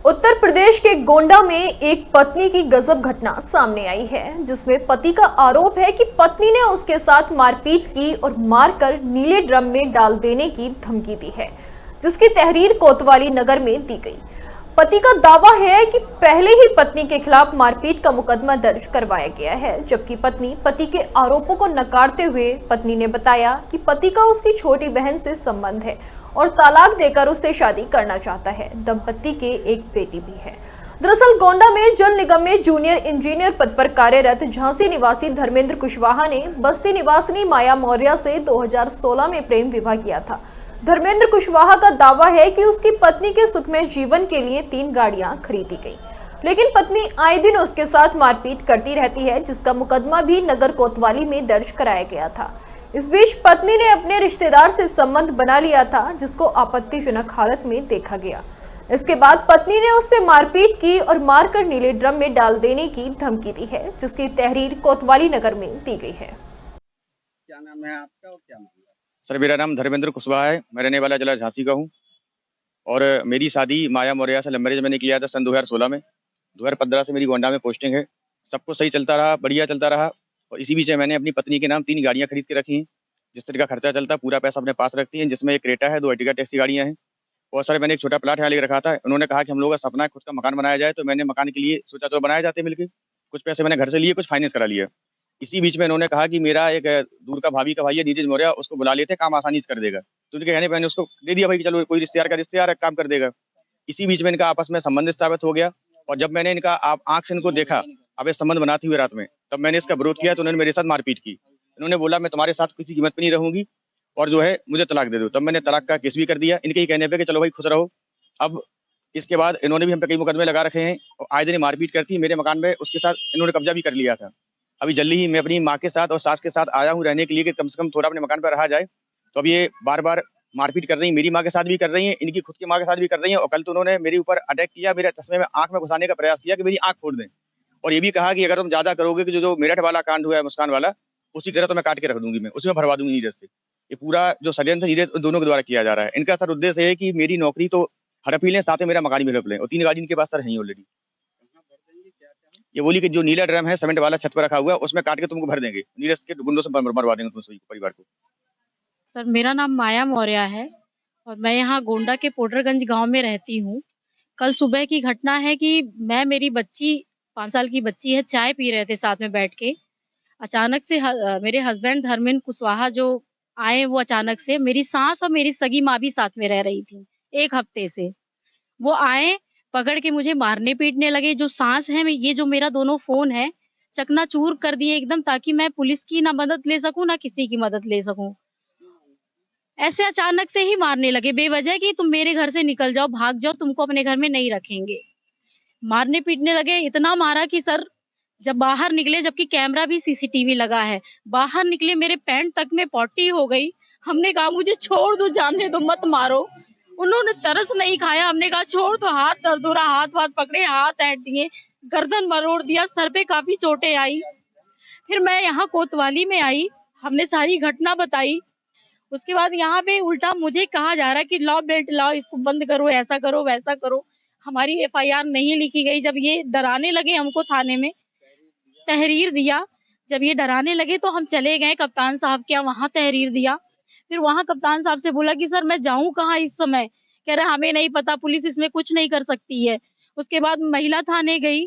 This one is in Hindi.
उत्तर प्रदेश के गोंडा में एक पत्नी की गजब घटना सामने आई है, जिसमें पति का आरोप है कि पत्नी ने उसके साथ मारपीट की और मारकर नीले ड्रम में डाल देने की धमकी दी है, जिसकी तहरीर कोतवाली नगर में दी गई। पति का दावा है कि पहले ही पत्नी के खिलाफ मारपीट का मुकदमा दर्ज करवाया गया है, जबकि पति के आरोपों को नकारते हुए पत्नी ने बताया कि पति का उसकी छोटी बहन से संबंध है और तलाक देकर उससे शादी करना चाहता है। दंपति के एक बेटी भी है। दरअसल गोंडा में जल निगम में जूनियर इंजीनियर पद पर कार्यरत झांसी निवासी धर्मेंद्र कुशवाहा ने बस्ती निवासिनी माया मौर्य से 2016 में प्रेम विवाह किया था। धर्मेंद्र कुशवाहा का दावा है कि उसकी पत्नी के सुखमय जीवन के लिए 3 गाड़ियां खरीदी गई, लेकिन पत्नी आए दिन उसके साथ मारपीट करती रहती है, जिसका मुकदमा भी नगर कोतवाली में दर्ज कराया गया था। इस बीच पत्नी ने अपने रिश्तेदार से संबंध बना लिया था, जिसको आपत्तिजनक हालत में देखा गया। इसके बाद पत्नी ने उससे मारपीट की और मारकर नीले ड्रम में डाल देने की धमकी दी है, जिसकी तहरीर कोतवाली नगर में दी गई है। क्या नाम है आपका और क्या मामला? सर, मेरा नाम धर्मेंद्र कुशवाहा है। मैं रहने वाला जिला झांसी का हूँ और मेरी शादी माया मौर्य से लव मैरिज मैंने किया था सन 2016 में। 2015 से मेरी गोंडा में पोस्टिंग है। सब कुछ सही चलता रहा, बढ़िया चलता रहा और इसी बीच में मैंने अपनी पत्नी के नाम 3 गाड़ियाँ खरीद के रखी हैं, जिससे इनका खर्चा चलता, पूरा पैसा अपने पास रखती हैं, जिसमें एक क्रेटा है, 2 अर्टिगा टैक्सी गाड़ियाँ हैं। और सर, मैंने एक छोटा प्लाट यहाँ लेके रखा था। उन्होंने कहा कि हम लोगों का सपना है खुद का मकान बनाया जाए, तो मैंने मकान के लिए सोचा तो बनाए जाते मिलके। कुछ पैसे मैंने घर से लिए, कुछ फाइनेंस करा लिया। इसी बीच में इन्होंने कहा कि मेरा एक दूर का भाभी का भाई है नीरज मौर्य, उसको बुला लेते, काम आसानी से कर देगा। तो उनके कहने पे मैंने उसको दे दिया भाई कि चलो कोई रिश्तेदार का रिश्तेदार है, काम कर देगा। इसी बीच में इनका आपस में संबंध साबित हो गया और जब मैंने इनका आप आंख से इनको देखा अब ये संबंध बनाते हुए रात में, तब मैंने इसका विरोध किया तो उन्होंने मेरे साथ मारपीट की। इन्होंने बोला मैं तुम्हारे साथ किसी कीमत पे नहीं रहूंगी और जो है मुझे तलाक दे दो। तब मैंने तलाक का केस भी कर दिया इनके ही कहने पे कि चलो भाई खुश रहो। अब इसके बाद इन्होंने भी हम पे कई मुकदमे लगा रखे हैं और आए दिन मारपीट करती मेरे मकान में, उसके साथ इन्होंने कब्जा भी कर लिया था। अभी जल्दी ही मैं अपनी माँ के साथ और सास के साथ आया हूँ रहने के लिए कि कम से कम थोड़ा अपने मकान पर रहा जाए। तो अब ये बार-बार मारपीट कर रही हैं, मेरी माँ के साथ भी कर रही हैं, इनकी खुद की माँ के साथ भी कर रही हैं और कल तो उन्होंने मेरे ऊपर अटैक किया, मेरे चश्मे में आँख में घुसाने का प्रयास किया कि मेरी आँख फोड़ दें। और ये भी कहा कि अगर तुम ज़्यादा करोगे कि जो मेरठ वाला कांड हुआ है मुस्कान वाला, उसी तरह तो मैं काट के रख दूँगी, मैं उसमें भरवा दूँगी नीरज से। ये पूरा जो षड्यंत्र नीरज दोनों के द्वारा किया जा रहा है। इनका सर उद्देश्य है कि मेरी नौकरी तो हड़प ही लें, साथ में मेरा मकान भी हड़प लें और 3 गाड़ी इनके पास सर हैं ही ऑलरेडी। कहाँ भर देंगे, क्या क्या? ये बोली कि जो नीला ड्रम है सीमेंट वाला छत पर रखा हुआ है, उसमें काट के तुमको भर देंगे। नीरज के गुंडों से मरवा देंगे तुम सभी परिवार को। सर, मेरा नाम माया मौर्य है और मैं यहाँ गोंडा के पोडरगंज गांव में रहती हूँ। कल सुबह की घटना है कि मेरी बच्ची 5 साल की बच्ची है, चाय पी रहे थे साथ में बैठ के। अचानक से मेरे हस्बैंड धर्मेंद्र कुशवाहा जो आए, वो अचानक से, मेरी सास और मेरी सगी माँ भी साथ में रह रही थी 1 हफ्ते से। वो आए, पकड़ के मुझे मारने पीटने लगे। जो सास है, ये जो मेरा दोनों फ़ोन है, चकनाचूर कर दिए एकदम, ताकि मैं पुलिस की ना मदद ले सकूँ, ना किसी की मदद ले सकूँ। ऐसे अचानक से ही मारने लगे बेवजह कि तुम मेरे घर से निकल जाओ, भाग जाओ, तुमको अपने घर में नहीं रखेंगे। मारने पीटने लगे, इतना मारा कि सर जब बाहर निकले, जबकि कैमरा भी सीसीटीवी लगा है, बाहर निकले मेरे पैंट तक में पॉटी हो गई। हमने कहा मुझे छोड़ दो, जाने दो, मत मारो। उन्होंने तरस नहीं खाया, हमने कहा छोड़ दो, हाथ दर्द हो रहा, हाथ पकड़े, हाथ ऐंठ दिए, गर्दन मरोड़ दिया, सर पे काफी चोटें आई। फिर मैं यहाँ कोतवाली में आई, हमने सारी घटना बताई। उसके बाद यहाँ पे उल्टा मुझे कहा जा रहा है कि लाओ बेल्ट लाओ, इसको बंद करो, ऐसा करो, वैसा करो। हमारी एफआईआर नहीं लिखी गई। जब ये डराने लगे हमको थाने में, तहरीर दिया। जब ये डराने लगे तो हम चले गए कप्तान साहब के यहाँ, वहाँ तहरीर दिया। फिर वहाँ कप्तान साहब से बोला कि सर मैं जाऊँ कहाँ इस समय? कह रहे हमें नहीं पता, पुलिस इसमें कुछ नहीं कर सकती है। उसके बाद महिला थाने गई,